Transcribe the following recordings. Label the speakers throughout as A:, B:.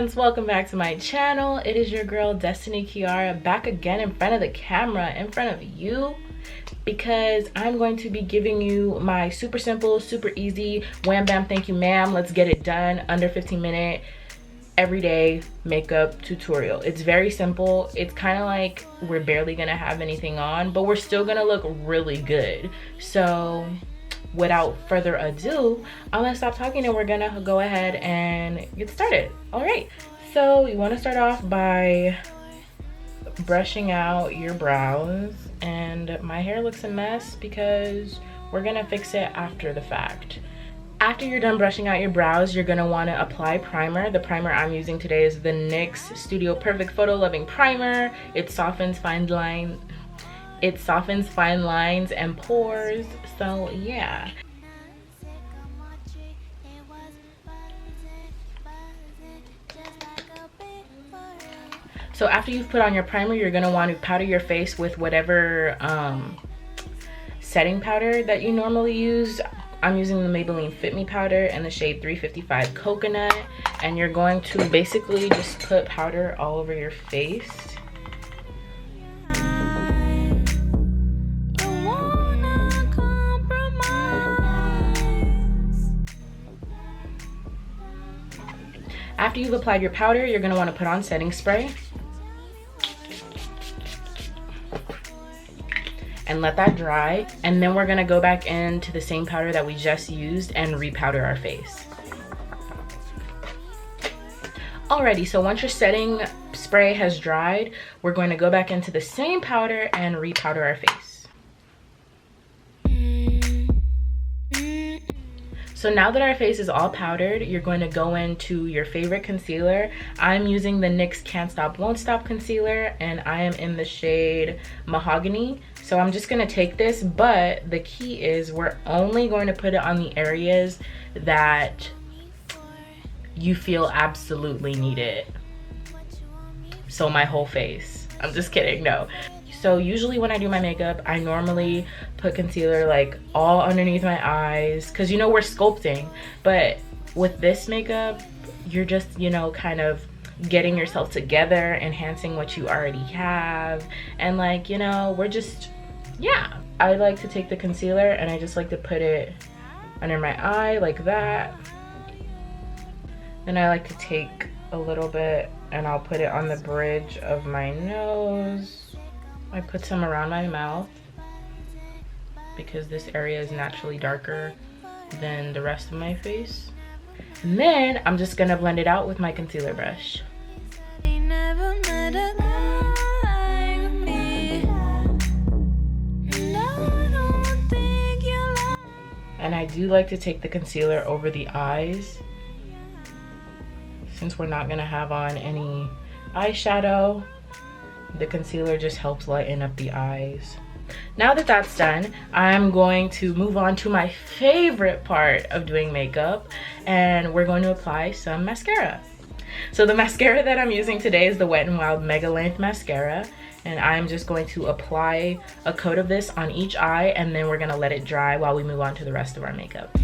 A: friends, welcome back to my channel. It is your girl Destiny Kiara back again in front of the camera, in front of you, because I'm going to be giving you my super simple, super easy, wham bam thank you ma'am, let's get it done, under 15-minute everyday makeup tutorial. It's very simple. It's kind of like we're barely gonna have anything on, but we're still gonna look really good. So without further ado, I'm gonna stop talking and we're gonna go ahead and get started. All right, so you want to start off by brushing out your brows, and my hair looks a mess because we're gonna fix it after the fact. After you're done brushing out your brows, you're gonna want to apply primer. The primer I'm using today is the NYX Studio Perfect Photo Loving Primer. It softens fine lines and pores. So yeah. So after you've put on your primer, you're gonna want to powder your face with whatever setting powder that you normally use. I'm using the Maybelline Fit Me powder in the shade 355 Coconut, and you're going to basically just put powder all over your face. After you've applied your powder, you're going to want to put on setting spray and let that dry, and then we're gonna go back into the same powder that we just used and repowder our face. Alrighty, so once your setting spray has dried, we're going to go back into the same powder and repowder our face. So now that our face is all powdered, you're going to go into your favorite concealer. I'm using the NYX Can't Stop Won't Stop concealer, and I am in the shade Mahogany. So I'm just gonna take this, but the key is we're only going to put it on the areas that you feel absolutely need it. So my whole face. I'm just kidding, no. So usually when I do my makeup, I normally put concealer like all underneath my eyes, because you know we're sculpting. But with this makeup, you're just, you know, kind of getting yourself together, enhancing what you already have, and like, you know, we're just, yeah. I like to take the concealer and I just like to put it under my eye like that. Then I like to take a little bit and I'll put it on the bridge of my nose. I put some around my mouth because this area is naturally darker than the rest of my face. And then I'm just gonna blend it out with my concealer brush. And I do like to take the concealer over the eyes, since we're not gonna have on any eyeshadow. The concealer just helps lighten up the eyes. Now that that's done, I'm going to move on to my favorite part of doing makeup, and we're going to apply some mascara. So the mascara that I'm using today is the Wet n Wild Mega Length Mascara, and I'm just going to apply a coat of this on each eye, and then we're gonna let it dry while we move on to the rest of our makeup.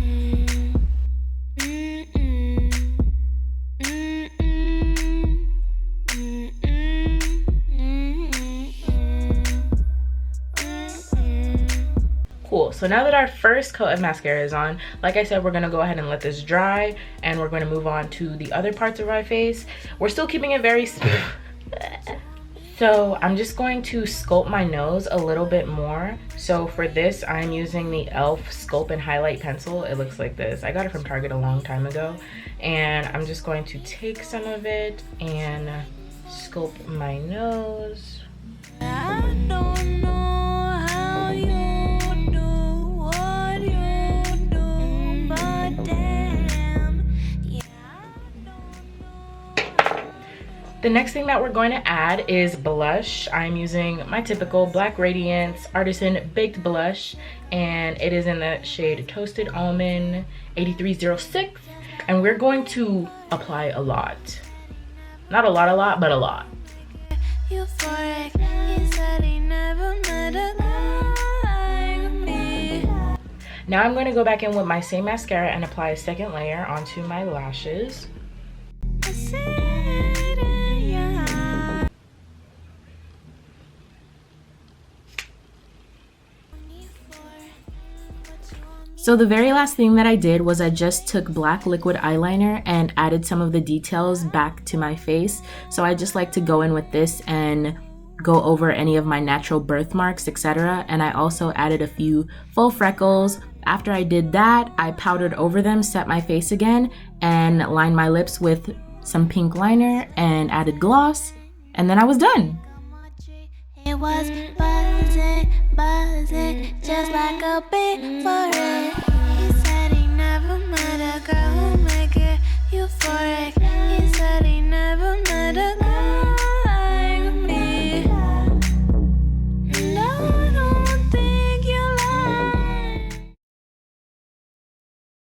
A: Cool, so now that our first coat of mascara is on, like I said, we're gonna go ahead and let this dry, and we're gonna move on to the other parts of our face. We're still keeping it very smooth. So I'm just going to sculpt my nose a little bit more. So for this, I'm using the e.l.f. Sculpt and Highlight Pencil. It looks like this. I got it from Target a long time ago. And I'm just going to take some of it and sculpt my nose. I don't know how you do what you do, but damn, yeah. The next thing that we're going to add is blush. I'm using my typical Black Radiance Artisan Baked Blush, and it is in the shade Toasted Almond 8306, and we're going to apply a lot. Not a lot, but a lot. Now I'm going to go back in with my same mascara and apply a second layer onto my lashes. So the very last thing that I did was I just took black liquid eyeliner and added some of the details back to my face. So I just like to go in with this and go over any of my natural birthmarks, etc. And I also added a few full freckles. After I did that, I powdered over them, set my face again, and lined my lips with some pink liner and added gloss, and then I was done.
B: It was buzzing, buzzing, just like a big foreign. He said he never met a girl who make it euphoric.